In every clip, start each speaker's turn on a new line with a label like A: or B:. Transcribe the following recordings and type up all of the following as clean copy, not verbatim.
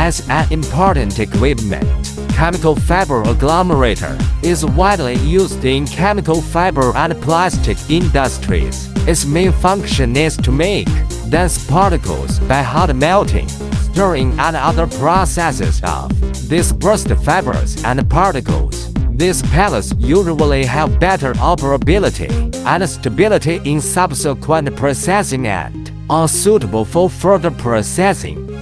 A: as an important equipment. Chemical fiber agglomerator is widely used in chemical fiber and plastic industries. Its main function is to make dense particles by hot melting, stirring and other processes of dispersed fibers and particles. These pellets usually have better operability and stability in subsequent processing and are suitable for further processing.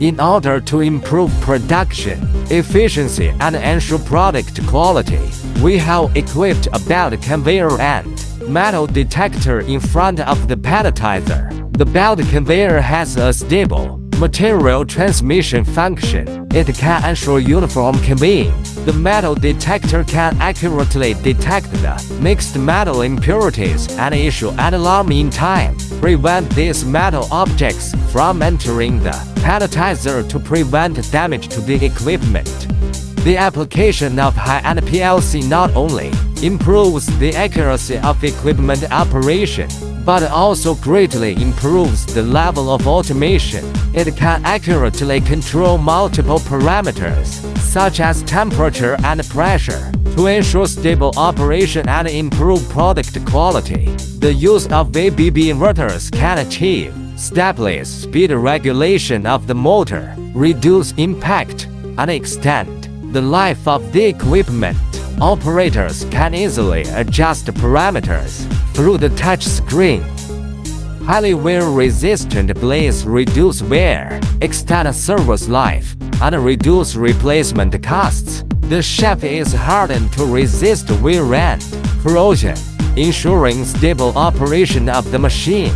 A: In order to improve production efficiency and ensure product quality, we have equipped a belt conveyor and metal detector in front of the pelletizer. The belt conveyor has a stable material transmission function. It can ensure uniform conveying. The metal detector can accurately detect the mixed metal impurities and issue an alarm in time. Prevent these metal objects from entering the pelletizer to prevent damage to the equipment. The application of high-end PLC not only improves the accuracy of equipment operation, but also greatly improves the level of automation. It can accurately control multiple parameters, such as temperature and pressure, to ensure stable operation and improve product quality. The use of VBB inverters can achieve stepwise speed regulation of the motor, reduce impact, and extend the life of the equipment. Operators can easily adjust parameters through the touch screen. Highly wear-resistant blades reduce wear, extend service life, and reduce replacement costs. The shaft is hardened to resist wear and corrosion, ensuring stable operation of the machine.